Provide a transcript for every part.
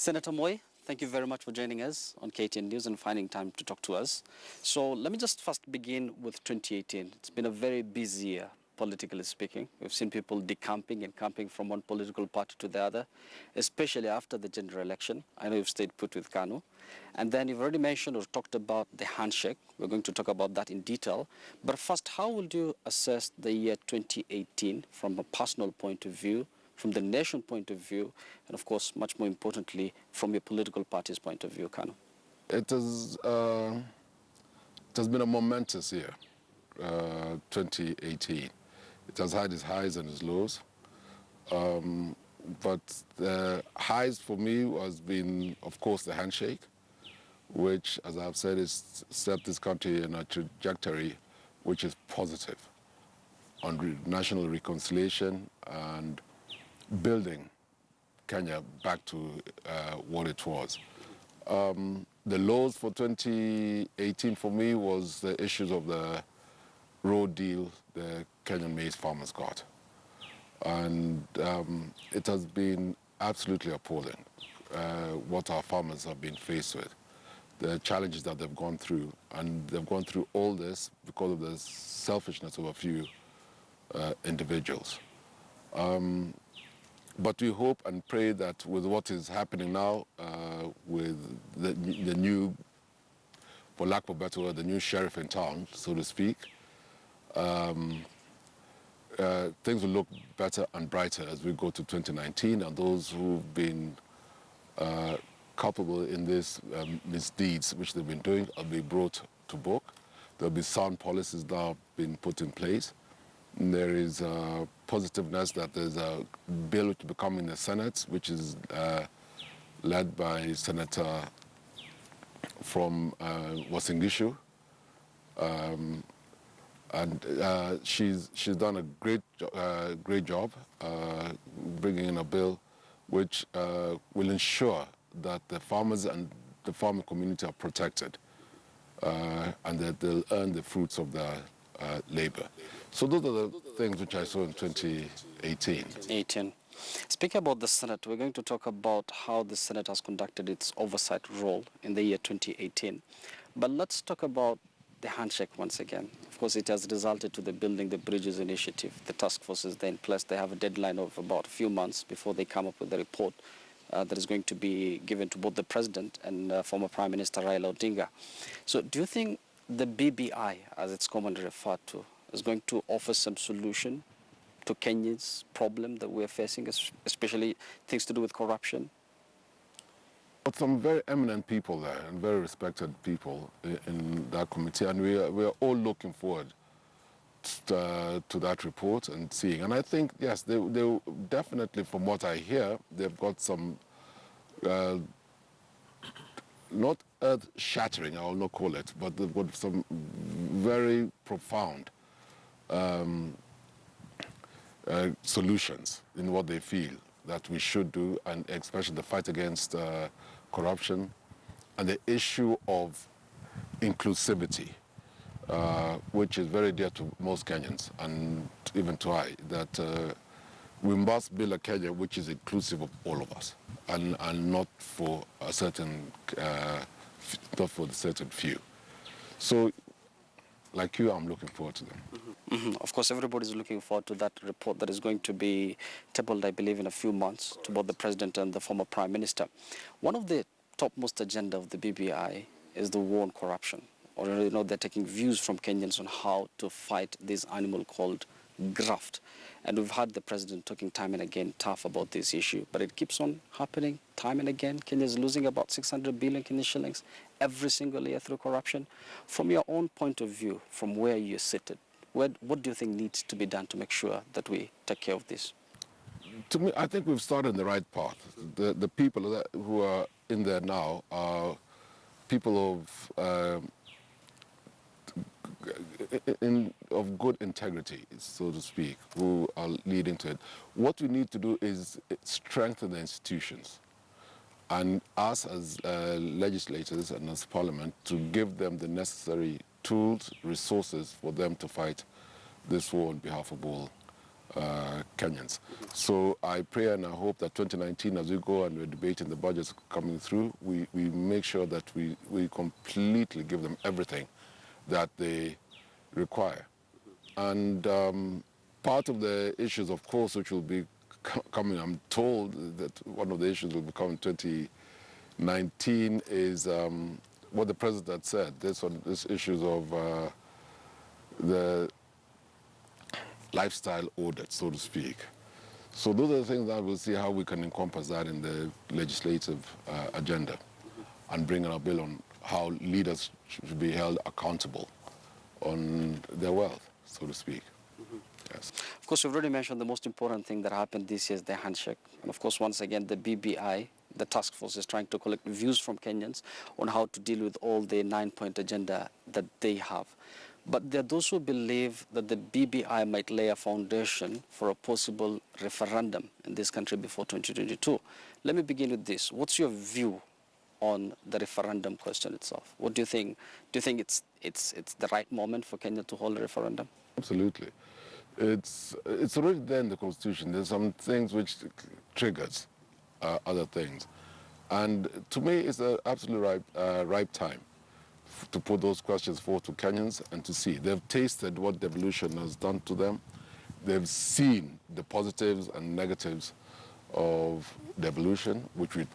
Senator Moi, thank you very much for joining us on KTN News and finding time to talk to us. So let me just first begin with 2018. It's been a very busy year, politically speaking. We've seen people decamping and camping from one political party to the other, especially after the general election. I know you've stayed put with Kanu. And then you've already mentioned or talked about the handshake. We're going to talk about that in detail. But first, how would you assess the year 2018 from a personal point of view, from the nation point of view, and of course, much more importantly, from your political party's point of view, Kanu? It has been a momentous year, 2018. It has had its highs and its lows. But the highs for me has been, of course, the handshake, which, as I've said, has set this country in a trajectory which is positive on national reconciliation and building Kenya back to what it was. The lows for 2018 for me was the issues of the road deal the Kenyan maize farmers got. And it has been absolutely appalling what our farmers have been faced with, the challenges that they've gone through. And they've gone through all this because of the selfishness of a few individuals. But we hope and pray that with what is happening now, with the new, for lack of a better word, the new sheriff in town, so to speak, things will look better and brighter as we go to 2019, and those who've been culpable in these misdeeds which they've been doing will be brought to book. There'll be sound policies now being put in place. There is positiveness that there's a bill which will be coming in the Senate, which is led by Senator from Wasingishu. And she's done a great job bringing in a bill which will ensure that the farmers and the farming community are protected and that they'll earn the fruits of their labor. So those are the things which I saw in 2018. Speaking about the Senate, we're going to talk about how the Senate has conducted its oversight role in the year 2018. But let's talk about the handshake once again. Of course, it has resulted to the Building the Bridges initiative. The task force is there in place. They have a deadline of about a few months before they come up with a report that is going to be given to both the President and former Prime Minister Raila Odinga. So do you think the BBI, as it's commonly referred to, is going to offer some solution to Kenya's problem that we're facing, especially things to do with corruption? But some very eminent people there and very respected people in that committee, and we are all looking forward to that report and seeing. And I think, yes, they definitely, from what I hear, they've got some, not earth-shattering, I will not call it, but they've got some very profound solutions in what they feel that we should do, and especially the fight against corruption and the issue of inclusivity, which is very dear to most Kenyans and even to I, that we must build a Kenya which is inclusive of all of us and not for a certain, not for the certain few. So, like you, I'm looking forward to them. Of course, everybody's looking forward to that report that is going to be tabled, I believe, in a few months to both the President and the former Prime Minister. One of the topmost agenda of the BBI is the war on corruption. Or, you know, they're taking views from Kenyans on how to fight this animal called graft. And we've heard the President talking time and again tough about this issue, but it keeps on happening time and again. Kenya is losing about 600 billion Kenyan shillings every single year through corruption. From your own point of view, from where you're seated, what do you think needs to be done to make sure that we take care of this? To me, I think we've started the right path. The people who are in there now are people of good integrity, so to speak, who are leading to it. What we need to do is strengthen the institutions, and us as legislators and as Parliament to give them the necessary tools, resources for them to fight this war on behalf of all Kenyans. So I pray and I hope that 2019, as we go and we're debating the budgets coming through, we make sure that we completely give them everything that they require. And part of the issues, of course, which will be coming, I'm told that one of the issues will become in 2019 is what the president said, this issues of the lifestyle audit, so to speak. So those are the things that we'll see how we can encompass that in the legislative agenda and bring in a bill on how leaders should be held accountable on their wealth, so to speak. Yes. Of course, you've already mentioned the most important thing that happened this year is the handshake. And of course, once again, the BBI, the task force, is trying to collect views from Kenyans on how to deal with all the 9-point agenda that they have. But there are those who believe that the BBI might lay a foundation for a possible referendum in this country before 2022. Let me begin with this. What's your view on the referendum question itself? What do you think? Do you think it's the right moment for Kenya to hold a referendum? Absolutely. It's already there in the Constitution. There's some things which triggers other things. And to me, it's an absolutely ripe time to put those questions forward to Kenyans and to see. They've tasted what devolution has done to them. They've seen the positives and negatives of devolution, which we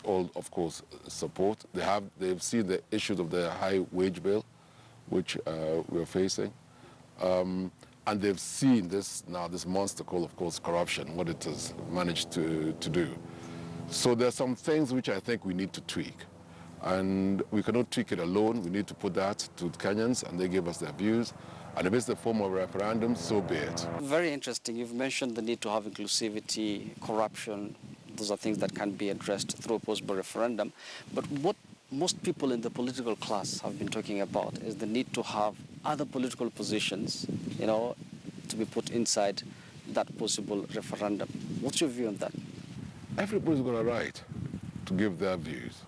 all, of course, support. They've seen the issues of the high wage bill, which we're facing. And they've seen this monster called, of course, corruption, what it has managed to do. So there's some things which I think we need to tweak. And we cannot tweak it alone. We need to put that to Kenyans, and they give us their views. And if it's the form of a referendum, so be it. Very interesting. You've mentioned the need to have inclusivity, corruption. Those are things that can be addressed through a possible referendum. But what most people in the political class have been talking about is the need to have other political positions, to be put inside that possible referendum. What's your view on that? Everybody's got a right to give their views.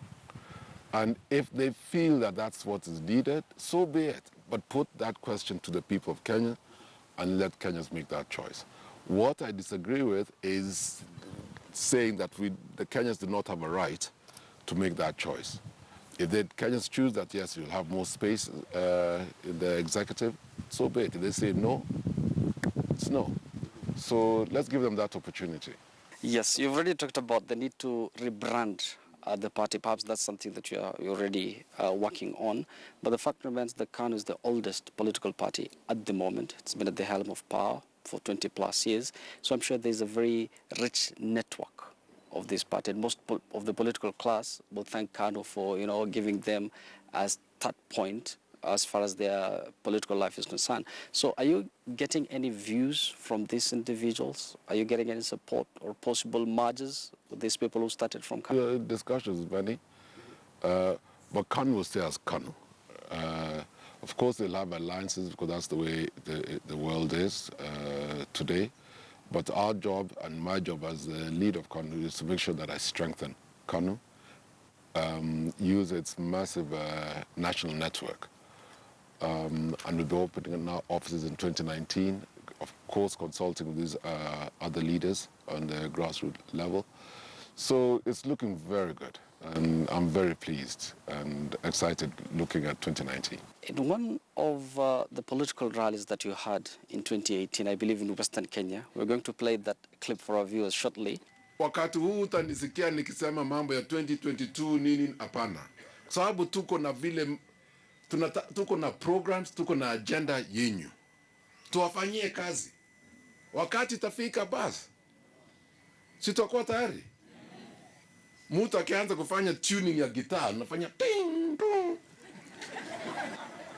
And if they feel that that's what is needed, so be it. But put that question to the people of Kenya and let Kenyans make that choice. What I disagree with is saying that the Kenyans do not have a right to make that choice. If the Kenyans choose that, yes, you'll have more space in the executive, so be it. If they say no, it's no. So let's give them that opportunity. Yes, you've already talked about the need to rebrand the party. Perhaps that's something that you're already working on. But the fact remains that KANU is the oldest political party at the moment. It's been at the helm of power for 20 plus years. So I'm sure there's a very rich network of this party. And most of the political class will thank KANU for, giving them as that point as far as their political life is concerned. So are you getting any views from these individuals? Are you getting any support or possible mergers with these people who started from KANU? Discussions, many. But KANU will stay as KANU. Of course, they'll have alliances because that's the way the world is today. But our job and my job as the leader of KANU is to make sure that I strengthen KANU, use its massive national network. And we'll be opening our offices in 2019, of course consulting with these other leaders on the grassroots level. So it's looking very good, and I'm very pleased and excited looking at 2019. In one of the political rallies that you had in 2018, I believe in Western Kenya, we're going to play that clip for our viewers shortly. Wakati huu utanisikia nikisema mambo ya 2022 nini hapana. Sababu tuko na vile tuko na programs, tuko na agenda yenyu. Tuwafanyie kazi. Wakati itafika basi. Sitakuwa tayari. Mtu akianza kufanya tuning ya gitaa, unafanya ting ting.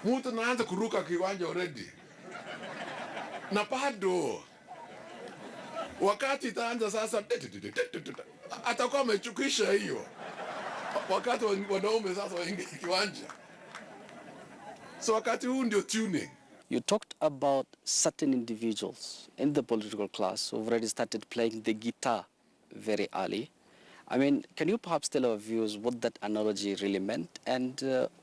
Mtu anaanza kuruka kiwanja already. Na bado wakati itaanza sasa atakuwa amechukisha hiyo. Wakati wanaume sasa waingie kiwanja. So wakati huu ndio tuning. You talked about certain individuals in the political class who already started playing the guitar very early. I mean, can you perhaps tell our viewers what that analogy really meant and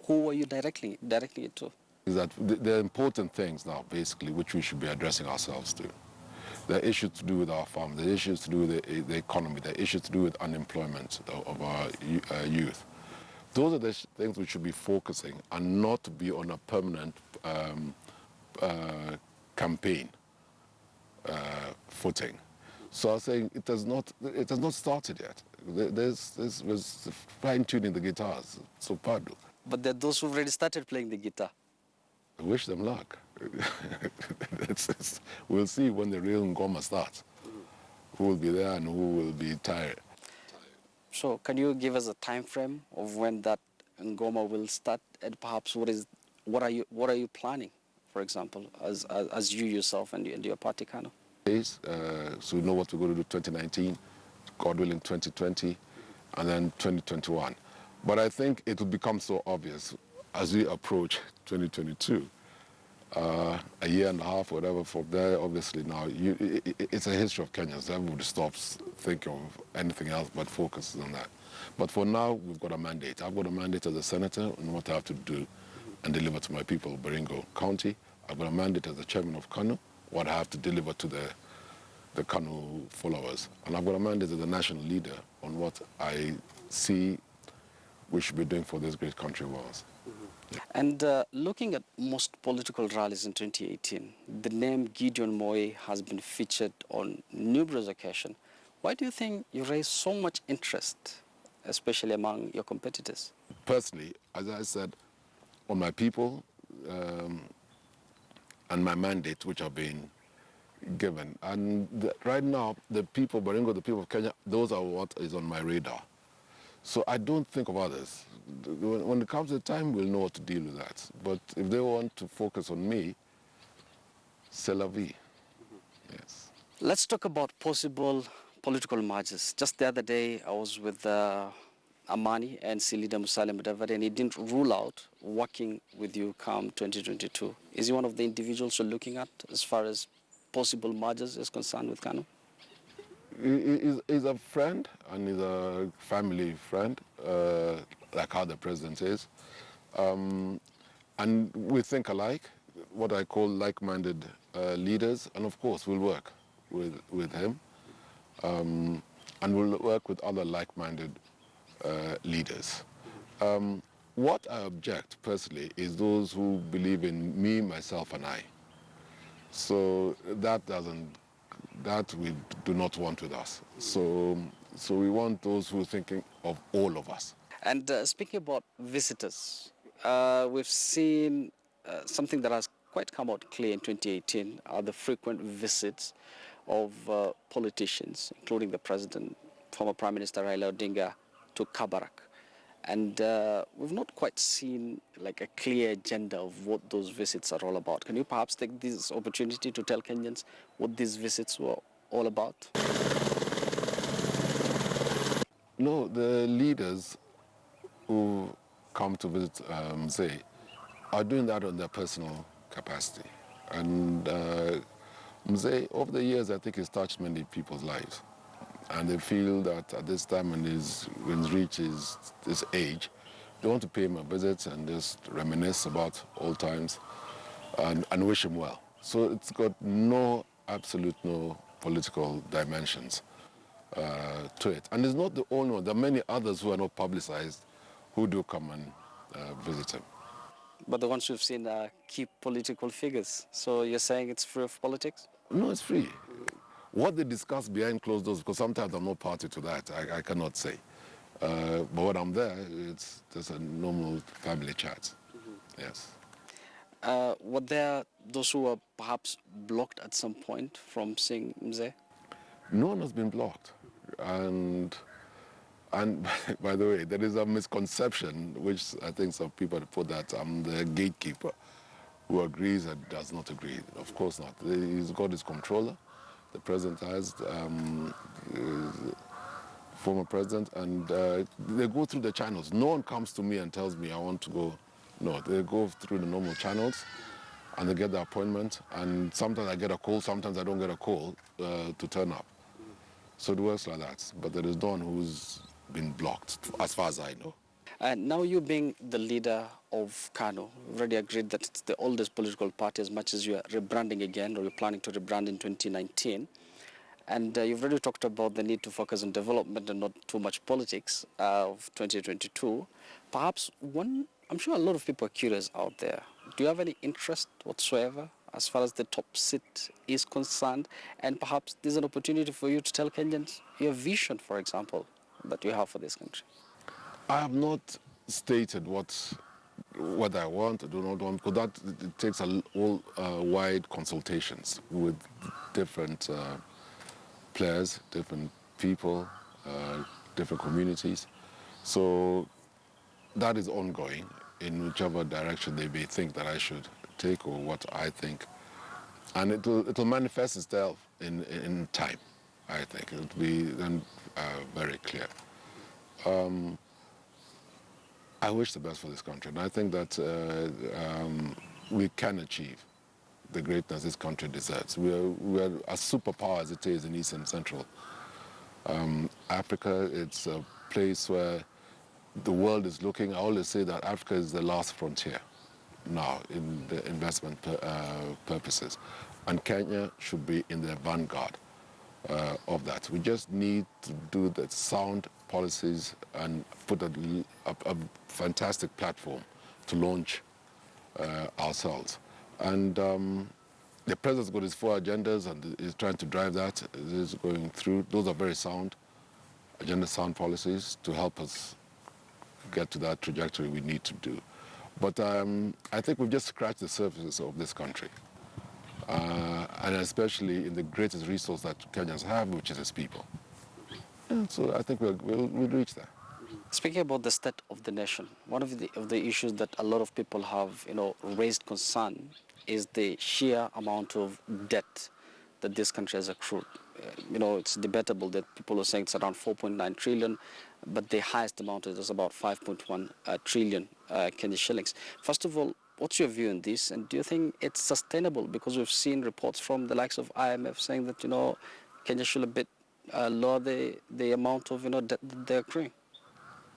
who were you directing it to? Is that there are important things now, basically, which we should be addressing ourselves to. There are issues to do with our farm, there are issues to do with the economy, there are issues to do with unemployment of our youth. Those are the things we should be focusing and not to be on a permanent campaign footing. So I was saying it has not started yet. There's fine-tuning the guitars, so pardon. But there are those who've already started playing the guitar. I wish them luck. We'll see when the real Ngoma starts, who will be there and who will be tired. So can you give us a time frame of when that Ngoma will start, and perhaps what are you planning, for example, as you yourself and your party, Kano? So we know what we're going to do 2019, God willing 2020, and then 2021. But I think it will become so obvious as we approach 2022, a year and a half, whatever, from there, obviously now, it's a history of Kenyans. Everybody stops thinking of anything else but focuses on that. But for now, we've got a mandate. I've got a mandate as a senator on what I have to do and deliver to my people of Baringo County. I've got a mandate as the chairman of Kano, what I have to deliver to the Kano followers. And I've got a mandate as a national leader on what I see we should be doing for this great country of ours. And looking at most political rallies in 2018, the name Gideon Moi has been featured on numerous occasions. Why do you think you raised so much interest, especially among your competitors? Personally, as I said, on my people and my mandate, which have been given. And right now, the people of Baringo, the people of Kenya, those are what is on my radar. So I don't think of others. When it comes to the time, we'll know what to deal with that. But if they want to focus on me, c'est la vie. Yes. Let's talk about possible political mergers. Just the other day, I was with Amani and Leader Musalia Mudavadi, and he didn't rule out working with you come 2022. Is he one of the individuals you're looking at as far as possible mergers is concerned with Kano? He's a friend and he's a family friend, like how the president is. And we think alike, what I call like-minded leaders, and of course we'll work with him. And we'll work with other like-minded leaders. What I object personally is those who believe in me, myself, and I. So that we do not want with us. So we want those who are thinking of all of us. And speaking about visitors, we've seen something that has quite come out clear in 2018 are the frequent visits of politicians, including the president, former Prime Minister Raila Odinga, to Kabarak. And we've not quite seen like a clear agenda of what those visits are all about. Can you perhaps take this opportunity to tell Kenyans what these visits were all about? No, the leaders who come to visit Mzee are doing that on their personal capacity. And Mzee, over the years, I think he's touched many people's lives. And they feel that at this time when he's reached this age, they want to pay him a visit and just reminisce about old times and wish him well. So it's got absolute no political dimensions to it. And it's not the only one. There are many others who are not publicized who do come and visit him. But the ones we've seen are key political figures. So you're saying it's free of politics? No, it's free. What they discuss behind closed doors, because sometimes I'm not party to that, I cannot say. But when I'm there, it's just a normal family chat. Yes. Were there those who were perhaps blocked at some point from seeing Mzee? No one has been blocked. And by the way, there is a misconception, which I think some people put that I'm the gatekeeper who agrees and does not agree. Of course not. He's got his controller. The president has, former president, and they go through the channels. No one comes to me and tells me I want to go. No, they go through the normal channels and they get the appointment. And sometimes I get a call, sometimes I don't get a call to turn up. So it works like that. But there is no one who's been blocked, as far as I know. And now you being the leader of KANU, we've already agreed that it's the oldest political party as much as you are rebranding again, or you're planning to rebrand in 2019. And you've already talked about the need to focus on development and not too much politics of 2022. Perhaps one, I'm sure a lot of people are curious out there. Do you have any interest whatsoever as far as the top seat is concerned? And perhaps there's an opportunity for you to tell Kenyans your vision, for example, that you have for this country. I have not stated what I want, I do not want, because that it takes all wide consultations with different players, different people, different communities. So that is ongoing in whichever direction they may think that I should take or what I think. And it'll manifest itself in time, I think. It'll be then very clear. I wish the best for this country, and I think that we can achieve the greatness this country deserves. We're a superpower as it is in East and Central Africa. It's a place where the world is looking. I always say that Africa is the last frontier now in the investment purposes, and Kenya should be in the vanguard of that. We just need to do the sound policies and put a fantastic platform to launch ourselves. And the president's got his 4 agendas and is trying to drive that. It is going through. Those are very sound agenda, sound policies to help us get to that trajectory we need to do. But I think we've just scratched the surface of this country. And especially in the greatest resource that Kenyans have, which is its people. Yeah, so I think we'll reach there. Speaking about the state of the nation, one of the issues that a lot of people have, raised concern is the sheer amount of debt that this country has accrued. It's debatable that people are saying it's around 4.9 trillion, but the highest amount is about 5.1 trillion Kenya shillings. First of all, what's your view on this, and do you think it's sustainable? Because we've seen reports from the likes of IMF saying that, Kenya should a bit lower the amount of, debt that they're accruing.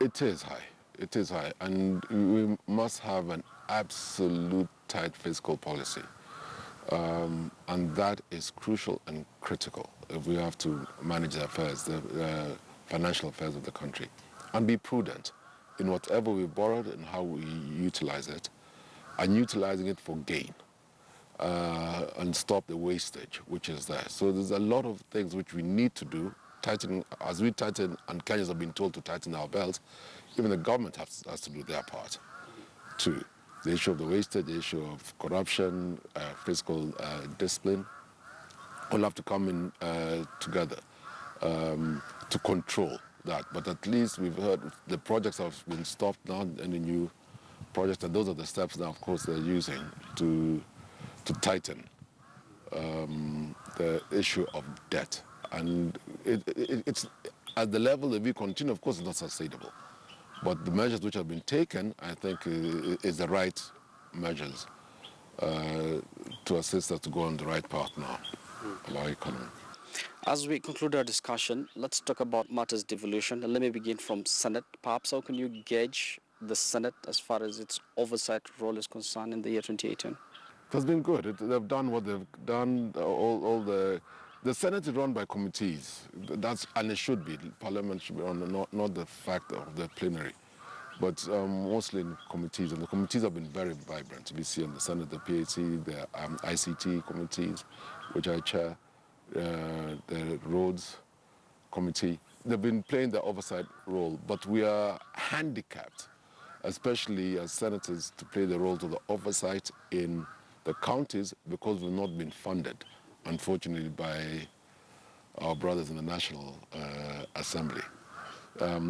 It is high. It is high. And we must have an absolute tight fiscal policy. And that is crucial and critical if we have to manage the affairs, the financial affairs of the country. And be prudent in whatever we borrowed and how we utilize it, and utilizing it for gain. And stop the wastage which is there. So there's a lot of things which we need to do. As we tighten, and Kenyans have been told to tighten our belts, even the government has to do their part too. The issue of the wastage, the issue of corruption, fiscal discipline, all have to come in together to control that. But at least we've heard the projects have been stopped now, and the new projects, and those are the steps now, of course, they're using to tighten the issue of debt. And it's at the level that we continue, of course, it's not sustainable. But the measures which have been taken, I think, is the right measures to assist us to go on the right path now of our economy. As we conclude our discussion, let's talk about matters devolution. And let me begin from Senate. Perhaps how can you gauge the Senate as far as its oversight role is concerned in the year 2018? It has been good. They've done what they've done. All the Senate is run by committees. And it should be. Parliament should be run, not the fact of the plenary, but mostly in committees. And the committees have been very vibrant. We see in the Senate, the PAC, the ICT committees, which I chair, the Roads Committee. They've been playing the oversight role, but we are handicapped, especially as senators, to play the role of the oversight in the counties because we've not been funded, unfortunately, by our brothers in the National Assembly,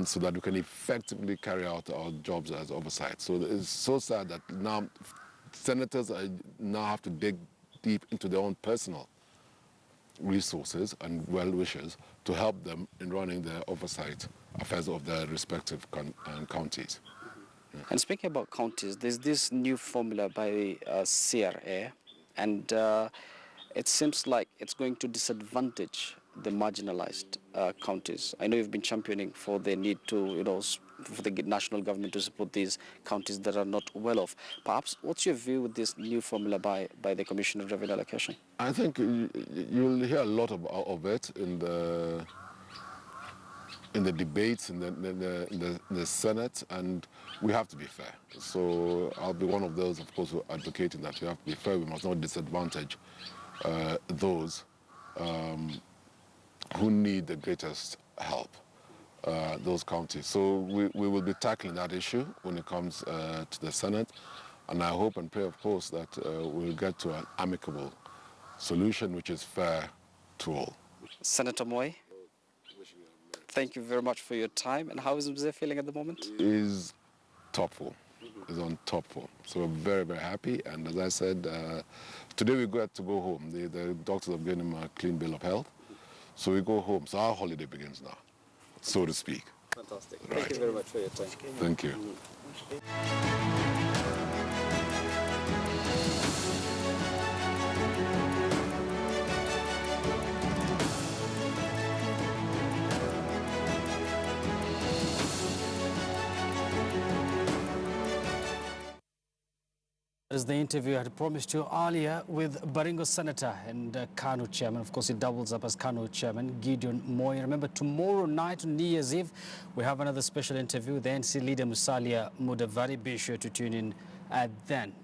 so that we can effectively carry out our jobs as oversight. So it's so sad that now senators now have to dig deep into their own personal resources and well-wishers to help them in running the oversight affairs of their respective counties. And speaking about counties, there's this new formula by CRA, and it seems like it's going to disadvantage the marginalized counties. I know you've been championing for the need to, for the national government to support these counties that are not well off. Perhaps, what's your view with this new formula by the Commissioner of Revenue Allocation? I think you'll hear a lot of it in the debates in the Senate, and we have to be fair. So I'll be one of those, of course, who are advocating that we have to be fair. We must not disadvantage those who need the greatest help, those counties. So we will be tackling that issue when it comes to the Senate, and I hope and pray, of course, that we'll get to an amicable solution which is fair to all. Senator Moi, thank you very much for your time. And how is Mzee feeling at the moment? Is top form. Is on top form. So we're very, very happy. And as I said, today we got to go home. The doctors have given him a clean bill of health. So we go home. So our holiday begins now, so to speak. Fantastic. Right. Thank you very much for your time. Thank you. That is the interview I had promised you earlier with Baringo Senator and Kanu Chairman. Of course, he doubles up as Kanu Chairman, Gideon Moi. Remember, tomorrow night on New Year's Eve, we have another special interview with the NC leader Musalia Mudavadi. Be sure to tune in then.